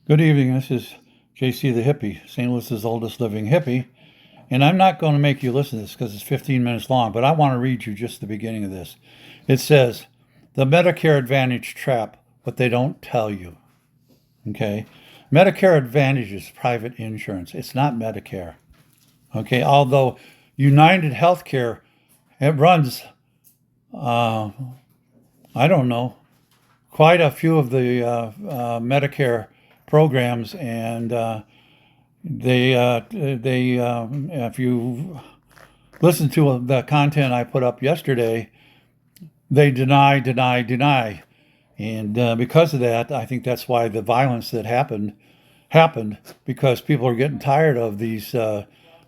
Good evening. This is JC the Hippie, St. Louis's oldest living hippie. And I'm not going to make you listen to this because it's 15 minutes long, but I want to read you just the beginning of this. It says, the Medicare Advantage trap, what they don't tell you. Okay? Medicare Advantage is private insurance. It's not Medicare. Okay? Although United Healthcare, it runs, I don't know, quite a few of the Medicare programs, and if you listen to the content I put up yesterday, they deny, and because of that, I think that's why the violence that happened because people are getting tired of these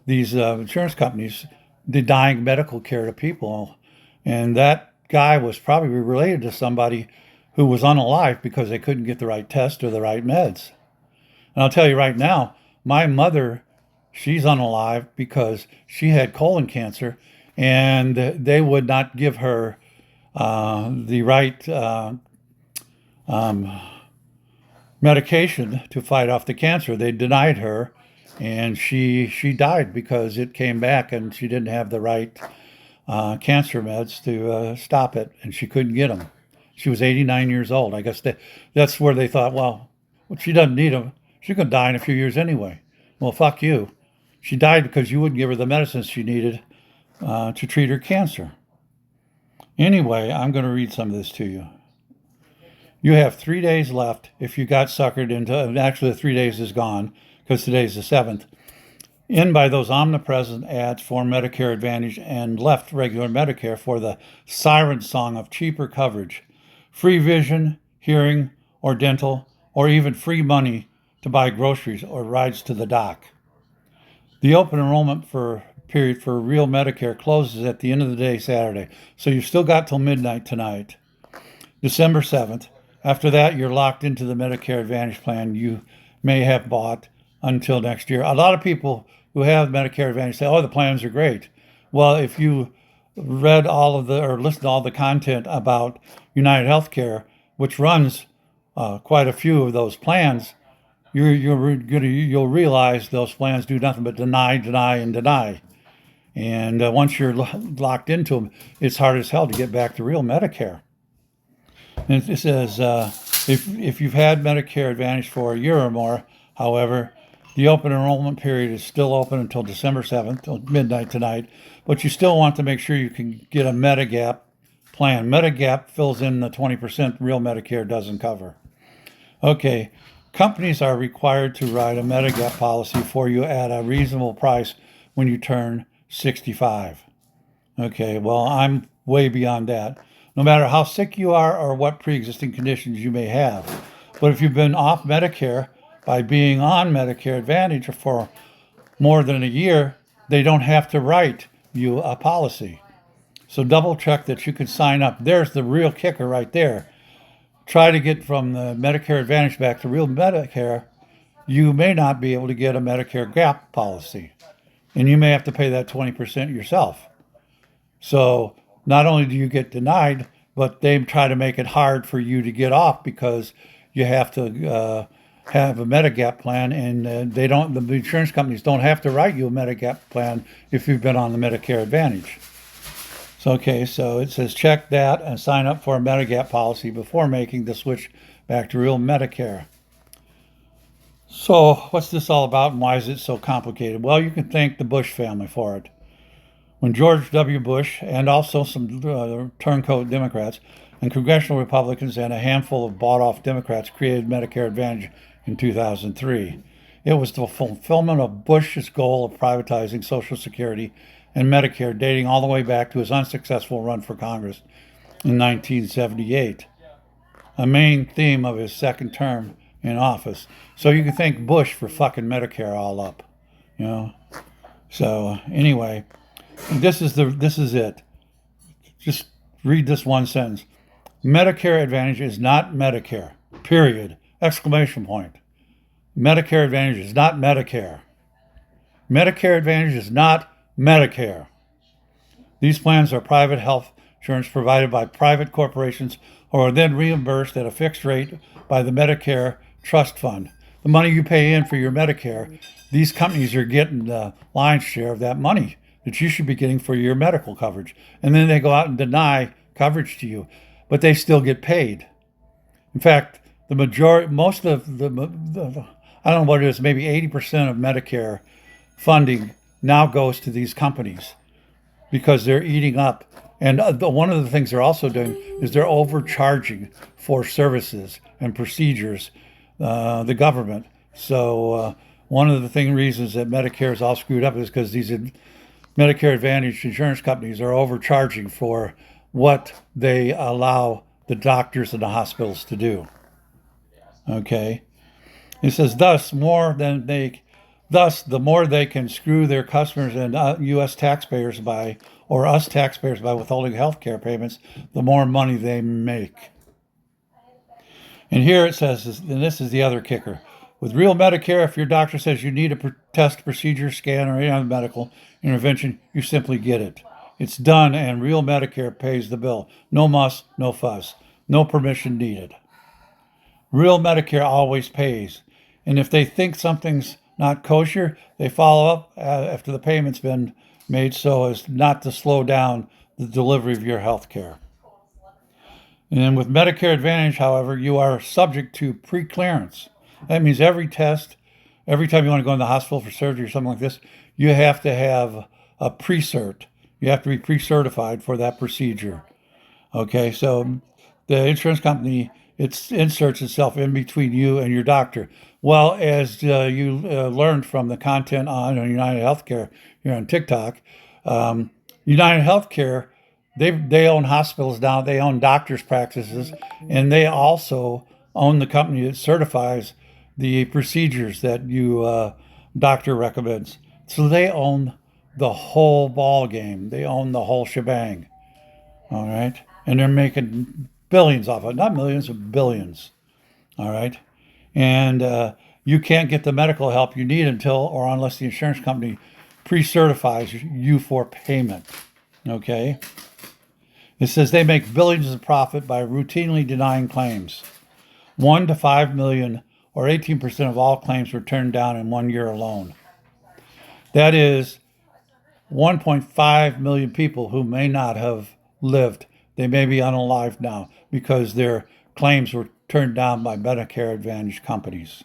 insurance companies denying medical care to people, and that guy was probably related to somebody who was unalive because they couldn't get the right test or the right meds. And I'll tell you right now, my mother, she's unalive because she had colon cancer, and they would not give her the right medication to fight off the cancer. They denied her, and she died because it came back, and she didn't have the right cancer meds to stop it, and she couldn't get them. She was 89 years old. I guess that's where they thought, well, she doesn't need them. She's going to die in a few years anyway. Well, fuck you. She died because you wouldn't give her the medicines she needed to treat her cancer. Anyway, I'm going to read some of this to you. You have 3 days left if you got suckered into, actually the 3 days is gone because today's the 7th, in by those omnipresent ads for Medicare Advantage and left regular Medicare for the siren song of cheaper coverage, free vision, hearing, or dental, or even free money to buy groceries or rides to the dock. The open enrollment period for real Medicare closes at the end of the day Saturday, so you've still got till midnight tonight, December 7th. After that, you're locked into the Medicare Advantage plan you may have bought until next year. A lot of people who have Medicare Advantage say, oh, the plans are great. Well, if you read or listened to all the content about United Healthcare, which runs quite a few of those plans, you'll realize those plans do nothing but deny. And once you're locked into them, it's hard as hell to get back to real Medicare. And it says, if you've had Medicare Advantage for a year or more, however, the open enrollment period is still open until December 7th, till midnight tonight, but you still want to make sure you can get a Medigap plan. Medigap fills in the 20% real Medicare doesn't cover. Okay, companies are required to write a Medigap policy for you at a reasonable price when you turn 65. Okay, well, I'm way beyond that. No matter how sick you are or what pre-existing conditions you may have. But if you've been off Medicare by being on Medicare Advantage for more than a year, they don't have to write you a policy. So double check that you can sign up. There's the real kicker right there. Try to get from the Medicare Advantage back to real Medicare. You may not be able to get a Medicare gap policy, and you may have to pay that 20% yourself. So not only do you get denied, but they try to make it hard for you to get off because you have to have a Medigap plan, and the insurance companies don't have to write you a Medigap plan if you've been on the Medicare Advantage. So it says check that and sign up for a Medigap policy before making the switch back to real Medicare. So what's this all about, and why is it so complicated? Well, you can thank the Bush family for it. When George W. Bush and also some turncoat Democrats and congressional Republicans and a handful of bought-off Democrats created Medicare Advantage in 2003. It was the fulfillment of Bush's goal of privatizing Social Security and Medicare dating all the way back to his unsuccessful run for Congress in 1978, a main theme of his second term in office. So you can thank Bush for fucking Medicare all up, you know. So anyway, this is it. Just read this one sentence. Medicare Advantage is not Medicare. Period. Exclamation point. Medicare Advantage is not Medicare. Medicare Advantage is not Medicare. These plans are private health insurance provided by private corporations or are then reimbursed at a fixed rate by the Medicare Trust Fund. the money you pay in for your Medicare, these companies are getting the lion's share of that money that you should be getting for your medical coverage. And then they go out and deny coverage to you, but they still get paid. In fact, the majority, most of the I don't know what it is, maybe 80% of Medicare funding now goes to these companies because they're eating up. And one of the things they're also doing is they're overcharging for services and procedures, the government. So one of the reasons that Medicare is all screwed up is because these Medicare Advantage insurance companies are overcharging for what they allow the doctors and the hospitals to do. Okay. It says, thus, the more they can screw their customers and U.S. taxpayers by, or us taxpayers by withholding health care payments, the more money they make. And here it says, and this is the other kicker, with real Medicare, if your doctor says you need a test, procedure, scan, or any other medical intervention, you simply get it. It's done, and real Medicare pays the bill. No muss, no fuss, no permission needed. Real Medicare always pays. And if they think something's not kosher, they follow up after the payment's been made so as not to slow down the delivery of your health care. And with Medicare Advantage, however, you are subject to pre-clearance. That means every test, every time you want to go in the hospital for surgery or something like this, you have to have a pre-cert. You have to be pre-certified for that procedure. Okay, so the insurance company, it inserts itself in between you and your doctor. Well, as you learned from the content on United Healthcare here on TikTok, United Healthcare, they own hospitals now, they own doctors' practices, and they also own the company that certifies the procedures that you doctor recommends. So they own the whole ball game. They own the whole shebang. All right, and they're making billions off it, not millions, but billions. All right, and you can't get the medical help you need until or unless the insurance company pre-certifies you for payment. Okay. It says they make billions of profit by routinely denying claims. 1 to 5 million, or 18% of all claims, were turned down in 1 year alone. That is 1.5 million people who may not have lived. They may be unalive now because their claims were turned down by Medicare Advantage companies.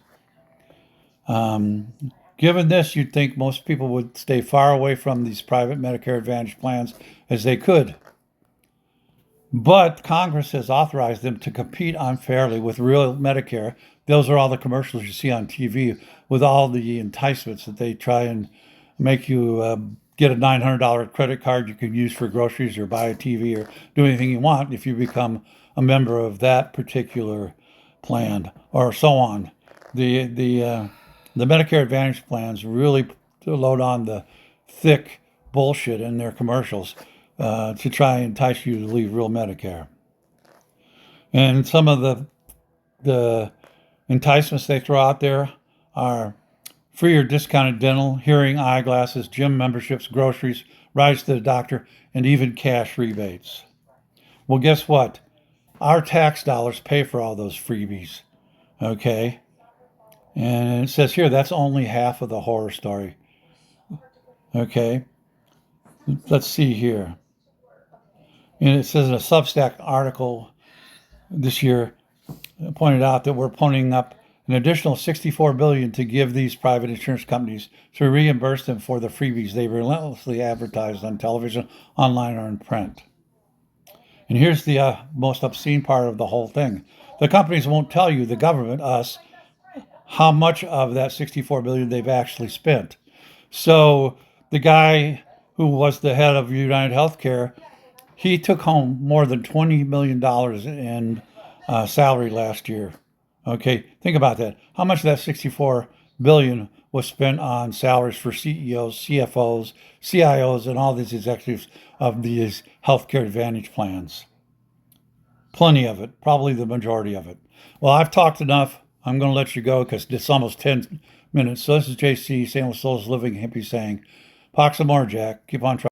Given this, you'd think most people would stay far away from these private Medicare Advantage plans as they could. But Congress has authorized them to compete unfairly with real Medicare. Those are all the commercials you see on TV with all the enticements that they try and make you get a $900 credit card you can use for groceries or buy a TV or do anything you want if you become a member of that particular plan or so on. The Medicare Advantage plans really load on the thick bullshit in their commercials to try and entice you to leave real Medicare. And some of the enticements they throw out there are free or discounted dental, hearing, eyeglasses, gym memberships, groceries, rides to the doctor, and even cash rebates. Well, guess what? Our tax dollars pay for all those freebies. Okay? And it says here that's only half of the horror story. Okay? Let's see here. And it says in a Substack article this year, pointed out that we're ponying up an additional $64 billion to give these private insurance companies to reimburse them for the freebies they relentlessly advertised on television, online, or in print. And here's the most obscene part of the whole thing. The companies won't tell you, the government, us, how much of that $64 billion they've actually spent. So the guy who was the head of United Healthcare, he took home more than $20 million in salary last year. Okay, think about that. How much of that $64 billion was spent on salaries for CEOs, CFOs, CIOs, and all these executives of these healthcare advantage plans? Plenty of it, probably the majority of it. Well, I've talked enough. I'm going to let you go because it's almost 10 minutes. So this is JC, St. Louis Souls Living Hippie saying, pox some more, Jack. Keep on trying.